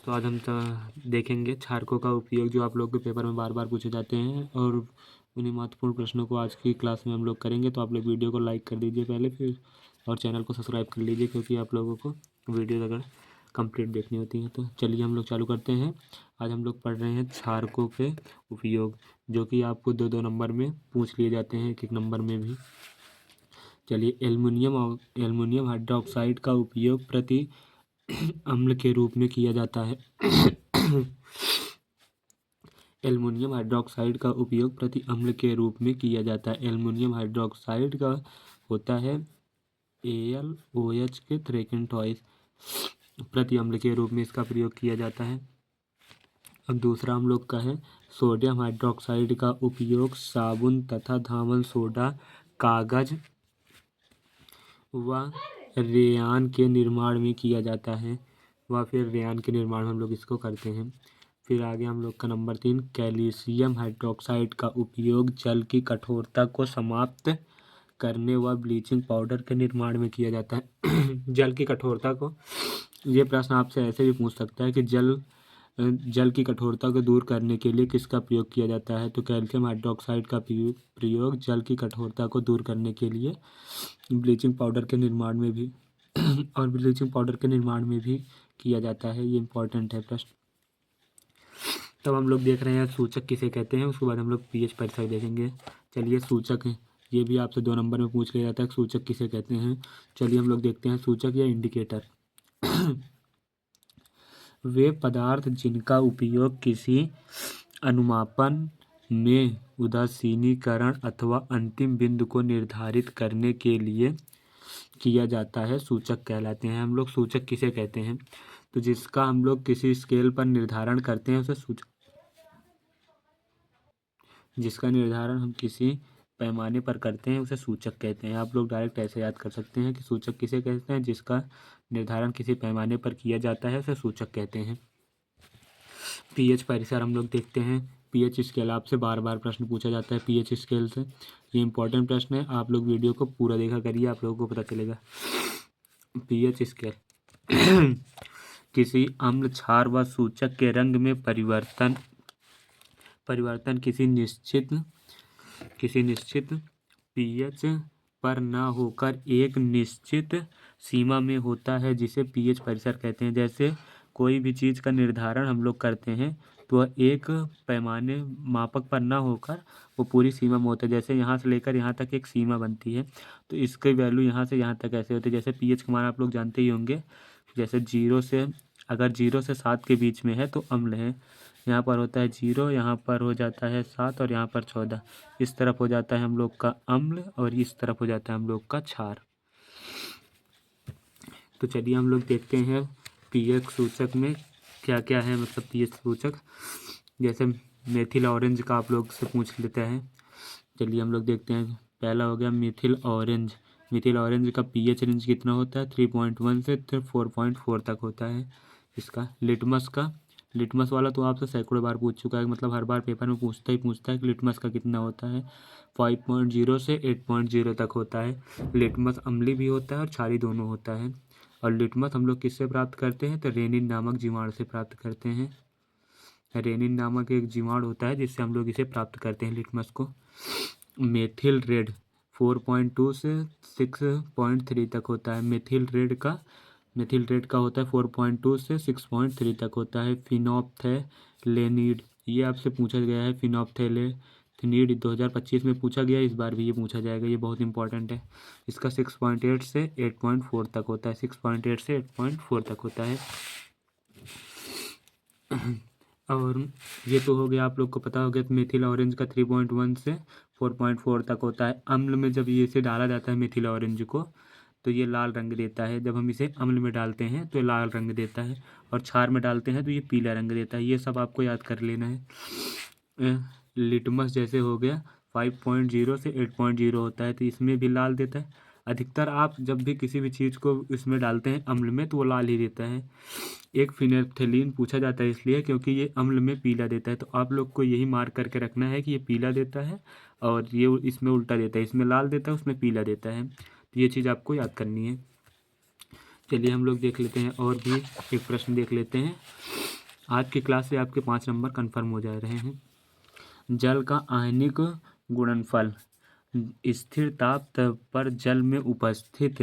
तो आज हम देखेंगे क्षारकों का उपयोग, जो आप लोग के पेपर में बार बार पूछे जाते हैं, और उन्हीं महत्वपूर्ण प्रश्नों को आज की क्लास में हम लोग करेंगे। तो आप लोग वीडियो को लाइक कर दीजिए पहले, फिर और चैनल को सब्सक्राइब कर लीजिए, क्योंकि आप लोगों को वीडियो अगर कंप्लीट देखनी होती है। तो चलिए हम लोग चालू करते हैं। आज हम लोग पढ़ रहे हैं क्षारकों के उपयोग, जो कि आपको 2-2 नंबर में पूछ लिए जाते हैं, एक नंबर में भी। चलिए, एल्युमिनियम हाइड्रोक्साइड का उपयोग प्रति अम्ल के रूप में किया जाता है। एल्युमिनियम हाइड्रोक्साइड का उपयोग प्रति अम्ल के रूप में किया जाता है। एल्युमिनियम हाइड्रोक्साइड का होता है AlOH के 3 प्रति अम्ल के रूप में इसका प्रयोग किया जाता है। अब दूसरा हम लोग का है सोडियम हाइड्रोक्साइड का उपयोग साबुन तथा धामल सोडा, कागज व रेयान के निर्माण में किया जाता है, व फिर रेयान के निर्माण में हम लोग इसको करते हैं। फिर आगे हम लोग का नंबर 3, कैल्शियम हाइड्रोक्साइड का उपयोग जल की कठोरता को समाप्त करने व ब्लीचिंग पाउडर के निर्माण में किया जाता है। जल की कठोरता को, ये प्रश्न आपसे ऐसे भी पूछ सकता है कि जल की कठोरता को दूर करने के लिए किसका प्रयोग किया जाता है। तो कैल्शियम हाइड्रोक्साइड का प्रयोग जल की कठोरता को दूर करने के लिए ब्लीचिंग पाउडर के निर्माण में भी और ब्लीचिंग पाउडर के निर्माण में भी किया जाता है। ये इंपॉर्टेंट है प्रश्न। तब हम लोग देख रहे हैं सूचक किसे कहते हैं, उसके बाद हम लोग पीएच परिसर देखेंगे। चलिए, सूचक है, ये भी आपसे 2 नंबर में पूछ लिया जाता है, सूचक किसे कहते हैं। चलिए हम लोग देखते हैं सूचक या इंडिकेटर। वे पदार्थ जिनका उपयोग किसी अनुमापन में उदासीनीकरण अथवा अंतिम बिंदु को निर्धारित करने के लिए किया जाता है, सूचक कहलाते हैं। हम लोग सूचक किसे कहते हैं, तो जिसका हम लोग किसी स्केल पर निर्धारण करते हैं उसे सूचक, जिसका निर्धारण हम किसी पैमाने पर करते हैं उसे सूचक कहते हैं। आप लोग डायरेक्ट ऐसे याद कर सकते हैं कि सूचक किसे कहते हैं, जिसका निर्धारण किसी पैमाने पर किया जाता है उसे सूचक कहते हैं। पीएच परिसर हम लोग देखते हैं। पीएच स्केल आपसे बार बार प्रश्न पूछा जाता है पीएच स्केल से, ये इंपॉर्टेंट प्रश्न है। आप लोग वीडियो को पूरा देखा करिए, आप लोगों को पता चलेगा। पीएच स्केल किसी अम्ल, क्षार व सूचक के रंग में परिवर्तन किसी निश्चित पीएच पर न होकर एक निश्चित सीमा में होता है, जिसे पीएच परिसर कहते हैं। जैसे कोई भी चीज़ का निर्धारण हम लोग करते हैं तो वह एक पैमाने मापक पर ना होकर वो पूरी सीमा में होता है। जैसे यहाँ से लेकर यहाँ तक एक सीमा बनती है, तो इसकी वैल्यू यहाँ से यहाँ तक ऐसे होती है। जैसे पीएच का मान आप लोग जानते ही होंगे, जैसे 0 से, अगर 0 से 7 के बीच में है तो अम्ल है। यहाँ पर होता है 0, यहाँ पर हो जाता है 7 और यहाँ पर 14। इस तरफ हो जाता है हम लोग का अम्ल और इस तरफ हो जाता है हम लोग का क्षार। तो चलिए हम लोग देखते हैं पीएच सूचक में क्या क्या है, मतलब पीएच सूचक। जैसे मेथिल ऑरेंज का आप लोग से पूछ लेते हैं। चलिए हम लोग देखते हैं। पहला हो गया मिथिल ऑरेंज। मिथिल ऑरेंज का पीएच रेंज कितना होता है, 3.1 से 4.4 तक होता है। इसका लिटमस वाला तो आपसे सैकड़ों बार पूछ चुका है, मतलब हर बार पेपर में पूछता है कि लिटमस का कितना होता है। 5.0 से 8.0 तक होता है। लिटमस अम्लीय भी होता है और क्षारीय दोनों होता है। और लिटमस हम लोग किससे प्राप्त करते हैं, तो रेनिन नामक जीवाणु से प्राप्त करते हैं। रेनिन नामक एक जीवाणु होता है जिससे हम लोग इसे प्राप्त करते हैं, लिटमस को। मेथिल रेड 4.2 से 6.3 तक होता है। मेथिल रेड का होता है 4.2 से 6.3 तक होता है। फिनोप्थैलेनिड, ये आपसे पूछा गया है। फिनोप्थैलेनिड 2025 में पूछा गया, इस बार भी ये पूछा जाएगा, ये बहुत इंपॉर्टेंट है। इसका 6.8 से 8.4 तक होता है। 6.8 से 8.4 तक होता है। और ये तो हो गया, आप लोग को पता हो गया। मेथिल ऑरेंज का 3.1 से 4.4 तक होता है। अम्ल में जब ये इसे डाला जाता है मेथिल ऑरेंज को, तो ये लाल रंग देता है। जब हम इसे अम्ल में डालते हैं तो लाल रंग देता है, और क्षार में डालते हैं तो ये पीला रंग देता है। ये सब आपको याद कर लेना है। लिटमस जैसे हो गया 5.0 से 8.0 होता है, तो इसमें भी लाल देता है। अधिकतर आप जब भी किसी भी चीज़ को इसमें डालते हैं अम्ल में, तो वो लाल ही देता है। एक फिनेल्फ्थैलीन पूछा जाता है इसलिए क्योंकि ये अम्ल में पीला देता है। तो आप लोग को यही मार्क करके रखना है कि ये पीला देता है और ये इसमें उल्टा देता है, इसमें लाल देता है उसमें पीला देता है। तो ये चीज़ आपको याद करनी है। चलिए हम लोग देख लेते हैं और भी एक प्रश्न देख लेते हैं। आज की क्लास से आपके 5 नंबर कन्फर्म हो जा रहे हैं। जल का आयनिक गुणनफल। स्थिर ताप पर जल में उपस्थित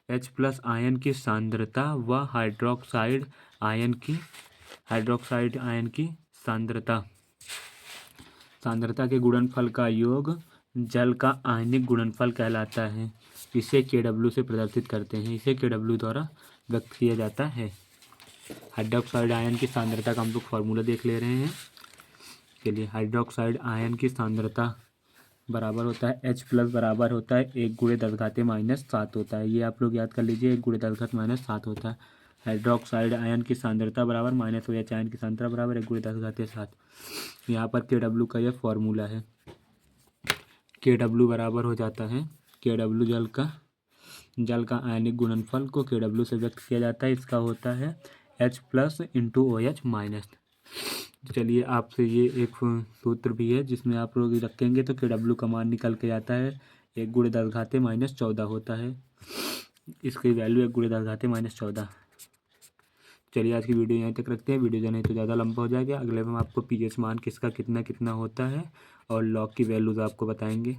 H+ आयन की सांद्रता व हाइड्रोक्साइड आयन की सांद्रता के गुणनफल का योग जल का आयनिक गुणनफल कहलाता है। इसे Kw से प्रदर्शित करते हैं। इसे Kw द्वारा व्यक्त किया जाता है। हाइड्रोक्साइड आयन की सांद्रता का हम लोग फॉर्मूला देख ले रहे हैं। चलिए, हाइड्रोक्साइड आयन की सांद्रता बराबर होता है H+ बराबर होता है 1×10⁻⁷ होता है। ये आप लोग याद कर लीजिए, 1×10⁻⁷ होता है। हाइड्रोक्साइड आयन की सांद्रता बराबर -OH आयन की सांद्रता बराबर 1×10⁻⁷। यहाँ पर Kw का यह फॉर्मूला है। Kw बराबर हो जाता है, Kw जल का आयनिक गुणनफल को Kw से व्यक्त किया जाता है। इसका होता है H+ × OH-। चलिए, आपसे ये एक सूत्र भी है जिसमें आप लोग रखेंगे तो Kw का मान निकल के आता है 1×10⁻14 होता है। इसकी वैल्यू 1×10⁻14। चलिए, आज की वीडियो यहीं तक रखते हैं। वीडियो जो नहीं तो ज़्यादा लंबा हो जाएगा। अगले में हम आपको pH मान किसका कितना कितना होता है और लॉग की वैल्यूज़ आपको बताएंगे।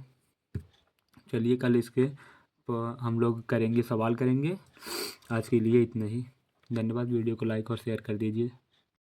चलिए, कल इसके हम लोग सवाल करेंगे। आज के लिए इतना ही। धन्यवाद। वीडियो को लाइक और शेयर कर दीजिए।